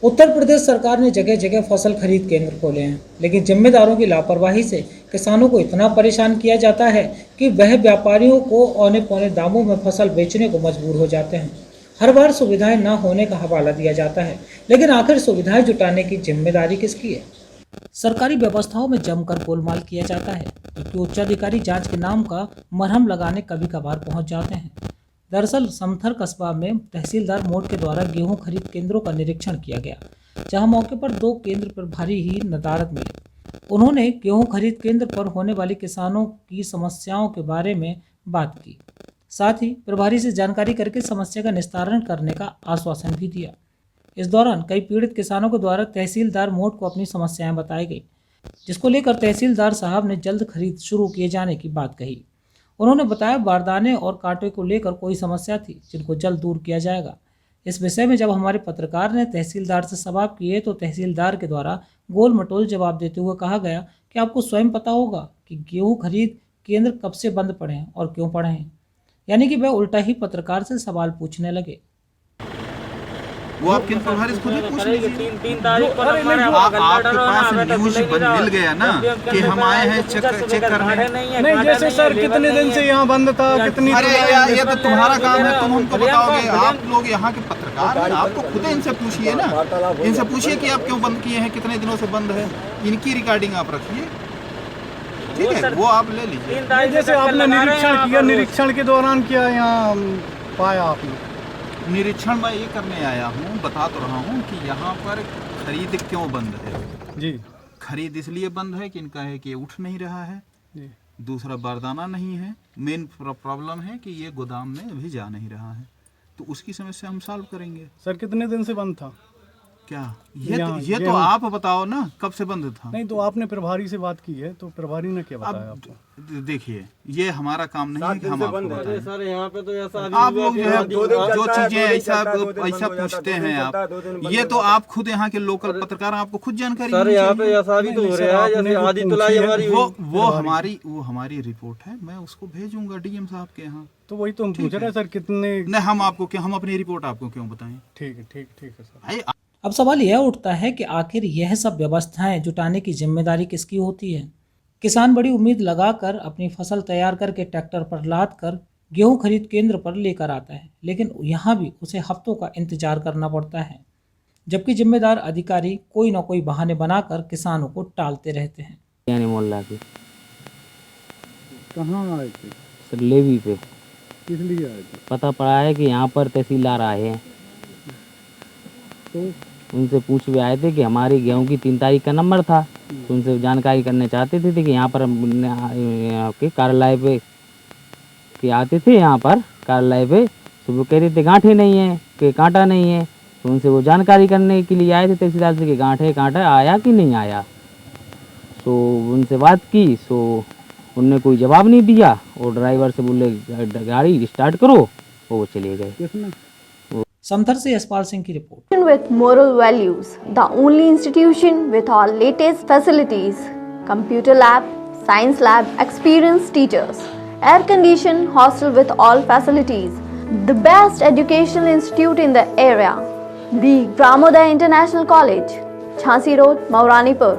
उत्तर प्रदेश सरकार ने जगह जगह फसल खरीद केंद्र खोले हैं, लेकिन जिम्मेदारों की लापरवाही से किसानों को इतना परेशान किया जाता है कि वह व्यापारियों को औने पौने दामों में फसल बेचने को मजबूर हो जाते हैं। हर बार सुविधाएं न होने का हवाला दिया जाता है, लेकिन आखिर सुविधाएं जुटाने की जिम्मेदारी किसकी है? सरकारी व्यवस्थाओं में जमकर गोलमाल किया जाता है, क्योंकि उच्चाधिकारी जांच के नाम का मरहम लगाने कभी कभार पहुंच जाते हैं। दरअसल समथर कस्बा में तहसीलदार मोड के द्वारा गेहूं खरीद केंद्रों का निरीक्षण किया गया, जहां मौके पर 2 केंद्र पर भारी ही नदारद मिली। उन्होंने गेहूं खरीद केंद्र पर होने वाली किसानों की समस्याओं के बारे में बात की, साथ ही प्रभारी से जानकारी करके समस्या का निस्तारण करने का आश्वासन भी दिया। इस दौरान कई पीड़ित किसानों के द्वारा तहसीलदार मोड को अपनी समस्याएं बताई गई, जिसको लेकर तहसीलदार साहब ने जल्द खरीद शुरू किए जाने की बात कही। उन्होंने बताया बारदाने और कांटे को लेकर कोई समस्या थी, जिनको जल्द दूर किया जाएगा। इस विषय में जब हमारे पत्रकार ने तहसीलदार से सवाल किए तो तहसीलदार के द्वारा गोल मटोल जवाब देते हुए कहा गया कि आपको स्वयं पता होगा कि गेहूं खरीद केंद्र कब से बंद पड़े हैं और क्यों पड़े हैं। यानी कि वह उल्टा ही पत्रकार से सवाल पूछने लगे। वो आप किन प्रभारी से खुद ही पूछ लीजिए। 3 तारीख को आपके पास न्यूज मिल गया ना कि हम आए हैं चेक करने। नहीं, जैसे सर कितने दिन से यहाँ बंद था, कितनी। अरे ये तो तुम्हारा काम है, तुम हमको बताओगे। आप लोग यहाँ के पत्रकार हैं, आपको खुद इनसे पूछिए ना, इनसे पूछिए कि आप क्यों बंद किए हैं, कितने दिनों से बंद है। इनकी रिकॉर्डिंग आप रखिए, ठीक है, वो आप ले लीजिए। जैसे आपने निरीक्षण किया, निरीक्षण के दौरान क्या यहाँ पाया आपने? निरीक्षण मैं ये करने आया हूँ, बता तो रहा हूँ कि यहाँ पर खरीद क्यों बंद है जी। खरीद इसलिए बंद है कि इनका है कि उठ नहीं रहा है जी। दूसरा बारदाना नहीं है। मेन प्रॉब्लम है कि ये गोदाम में अभी जा नहीं रहा है, तो उसकी समस्या हम सॉल्व करेंगे। सर कितने दिन से बंद था क्या ये तो आप बताओ ना, कब से बंद था? नहीं, तो आपने प्रभारी से बात की है, तो प्रभारी ने क्या बताया आपको? देखिए, ये हमारा काम नहीं है कि हम आपको बताएं। सर यहाँ पे तो ऐसा आप लोग जो चीजें ऐसा पूछते हैं आप, ये तो आप खुद यहाँ के लोकल पत्रकार, आपको खुद जानकारी। सर यहाँ पे ऐसा भी तो हो रहा है, जैसे आधी तुलाई हमारी वो हमारी रिपोर्ट है, मैं उसको भेजूंगा डीएम साहब के यहाँ। तो वही तो हम पूछ रहे हैं सर, कितने। नहीं, हम अपनी रिपोर्ट आपको क्यों बताएं? ठीक है सर। अब सवाल यह उठता है कि आखिर यह सब व्यवस्थाएं जुटाने की जिम्मेदारी किसकी होती है? किसान बड़ी उम्मीद लगाकर अपनी फसल तैयार करके ट्रैक्टर पर लाद कर गेहूं खरीद केंद्र पर लेकर आता है, लेकिन यहाँ भी उसे हफ्तों का इंतजार करना पड़ता है, जबकि जिम्मेदार अधिकारी कोई न कोई बहाने बनाकर किसानों को टालते रहते हैं। मोहल्ला के कहाँ आए थे? सर लेवी पे। किस लिए आए थे? पता पड़ा है कि यहाँ पर तहसीलदार आए हैं, तो उनसे पूछ भी आए थे कि हमारी गेहूं की 3 तारीख का नंबर था, तो उनसे जानकारी करने चाहते थे कि यहाँ पर के कार्यालय पे कि आते थे, यहाँ पर कार्यालय पे, तो वो कह रहे थे गांठे नहीं है, कि कांटा नहीं है। तो उनसे वो जानकारी करने के लिए आए थे तहसीलदार से कि गांठे कांटा आया कि नहीं आया। तो उनसे बात की, तो उनने कोई जवाब नहीं दिया और ड्राइवर से बोले गाड़ी स्टार्ट करो, और वो चले गए। समथर से यशपाल सिंह की report. With moral values, the only institution with all latest facilities, computer lab, science lab, experienced teachers, air-conditioned hostel with all facilities, the best educational institute in the area, the Pramodaya International College, Jhansi Road, Mauranipur.